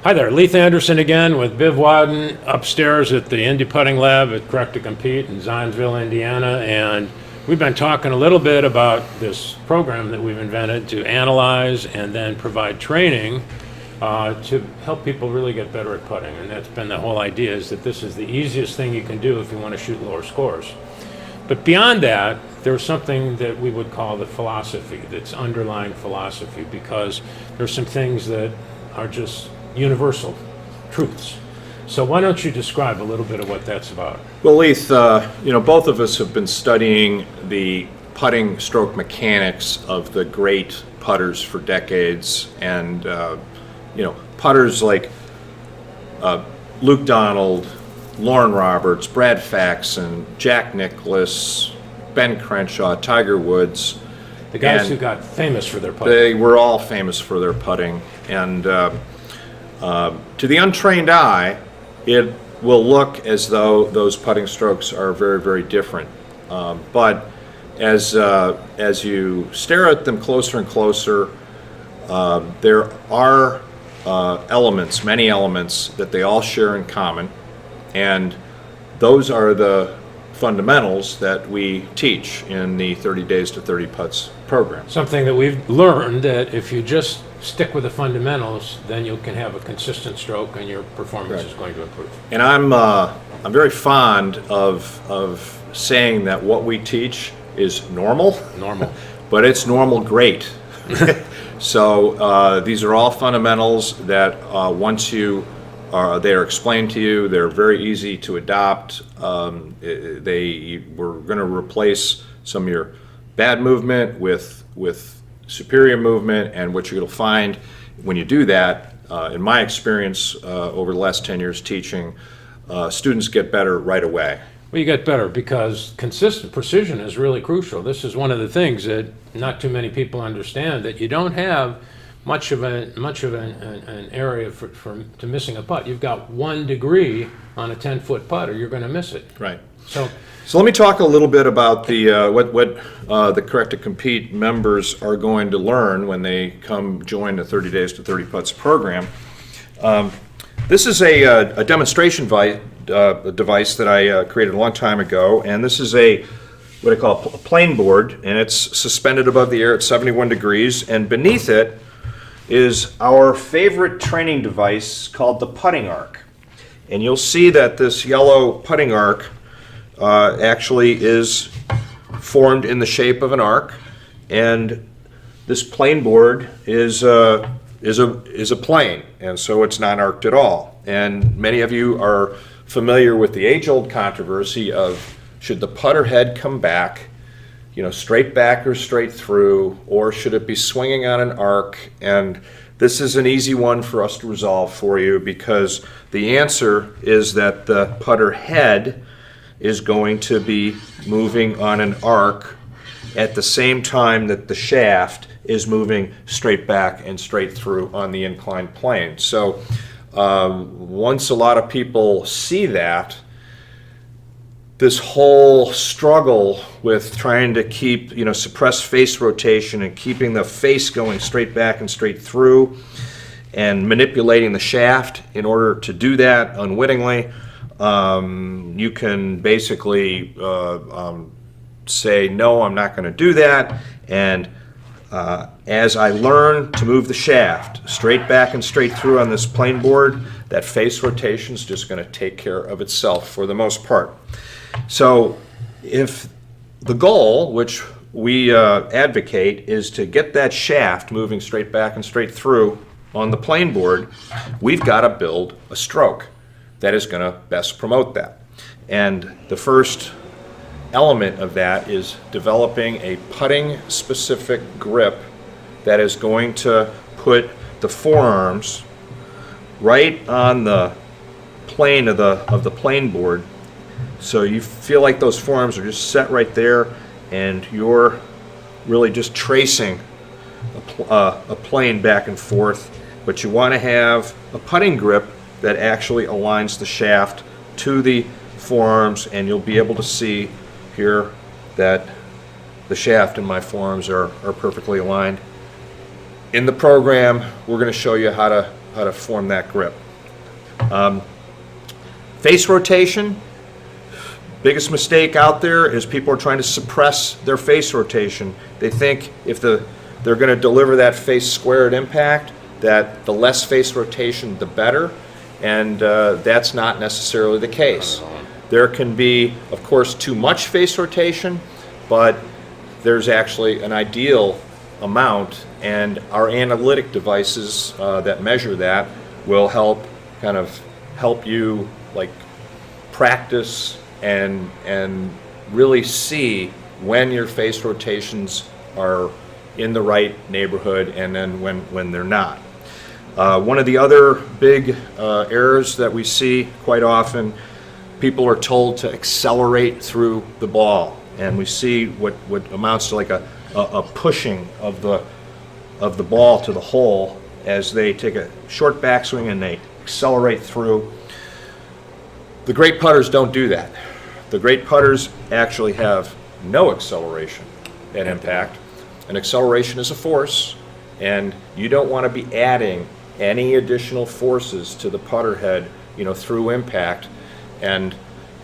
Hi there, Leith Anderson again with Biv Wadden upstairs at the Indy Putting Lab at Correct to Compete in Zionsville, Indiana, and we've been talking a little bit about this program that we've invented to analyze and then provide training to help people really get better at putting. And that's been the whole idea, is that this is the easiest thing you can do if you want to shoot lower scores. But beyond that, there's something that we would call the philosophy, that's underlying philosophy, because there's some things that are just universal truths. So why don't you describe a little bit of what that's about? Well, Leith, both of us have been studying the putting stroke mechanics of the great putters for decades, and putters like Luke Donald, Lauren Roberts, Brad Faxon, Jack Nicklaus, Ben Crenshaw, Tiger Woods. The guys who got famous for their putting. They were all famous for their putting, and to the untrained eye, it will look as though those putting strokes are very, very different. But as you stare at them closer and closer, there are many elements that they all share in common, and those are the fundamentals that we teach in the 30 Days to 30 Putts program. Something that we've learned, that if you just stick with the fundamentals, then you can have a consistent stroke and your performance is going to improve. And I'm very fond of saying that what we teach is normal, but it's normal great. So these are all fundamentals that once they are explained to you, they're very easy to adopt. We're going to replace some of your bad movement with superior movement, and what you're going to find when you do that, in my experience over the last 10 years teaching, students get better right away. Well, you get better because consistent precision is really crucial. This is one of the things that not too many people understand, that you don't have much of an area to missing a putt. You've got 1 degree on a 10-foot putt, or you're going to miss it. Right. So let me talk a little bit about the Correct to Compete members are going to learn when they come join the 30 Days to 30 Putts program. This is a demonstration device that I created a long time ago, and this is what I call a plane board, and it's suspended above the air at 71 degrees, and beneath it is our favorite training device called the putting arc. And you'll see that this yellow putting arc actually is formed in the shape of an arc, and this plane board is a plane, and so it's not arced at all. And many of you are familiar with the age-old controversy of, should the putter head come back, straight back or straight through, or should it be swinging on an arc? And this is an easy one for us to resolve for you, because the answer is that the putter head is going to be moving on an arc at the same time that the shaft is moving straight back and straight through on the inclined plane. So once a lot of people see that, this whole struggle with trying to keep, suppress face rotation and keeping the face going straight back and straight through, and manipulating the shaft in order to do that unwittingly, you can basically say, no, I'm not going to do that. And as I learn to move the shaft straight back and straight through on this plane board, that face rotation is just going to take care of itself for the most part. So if the goal, which we advocate, is to get that shaft moving straight back and straight through on the plane board, we've got to build a stroke that is going to best promote that. And the first element of that is developing a putting specific grip that is going to put the forearms right on the plane of the plane board, so you feel like those forearms are just set right there, and you're really just tracing a plane back and forth. But you want to have a putting grip that actually aligns the shaft to the forearms, and you'll be able to see here that the shaft and my forearms are perfectly aligned. In the program, we're going to show you how to to form that grip. Face rotation. Biggest mistake out there is people are trying to suppress their face rotation. They think if they're going to deliver that face square at impact, that the less face rotation, the better, and that's not necessarily the case. There can be, of course, too much face rotation, but there's actually an ideal amount, and our analytic devices that measure that will help you like practice and really see when your face rotations are in the right neighborhood and then when they're not. One of the other big errors that we see quite often, people are told to accelerate through the ball, and we see what amounts to like a pushing of the ball to the hole as they take a short backswing and they accelerate through. The great putters don't do that. The great putters actually have no acceleration at impact. An acceleration is a force, and you don't want to be adding any additional forces to the putter head, through impact. And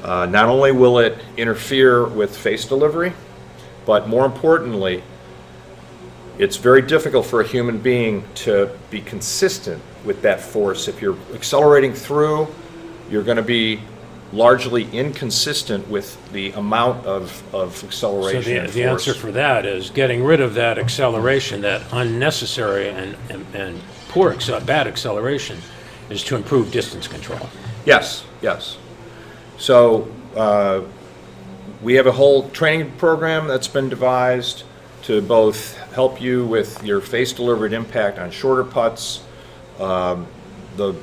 not only will it interfere with face delivery, but more importantly, it's very difficult for a human being to be consistent with that force. If you're accelerating through, you're going to be largely inconsistent with the amount of acceleration. So and the force. answer for that is getting rid of that acceleration, that unnecessary and bad acceleration, is to improve distance control. Yes. So we have a whole training program that's been devised to both help you with your face delivered impact on shorter putts. The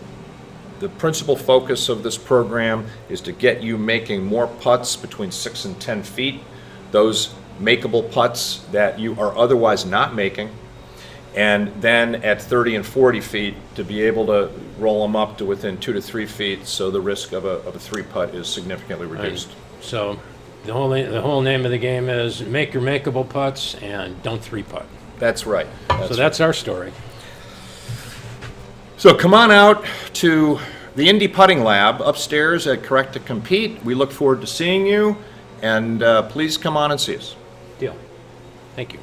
principal focus of this program is to get you making more putts between 6 and 10 feet, those makeable putts that you are otherwise not making, and then at 30 and 40 feet to be able to roll them up to within 2 to 3 feet, so the risk of a 3-putt is significantly reduced. So the whole name of the game is make your makeable putts and don't 3-putt. That's right. So that's our story. So come on out to the Indy Putting Lab upstairs at Correct to Compete. We look forward to seeing you, and please come on and see us. Deal. Thank you.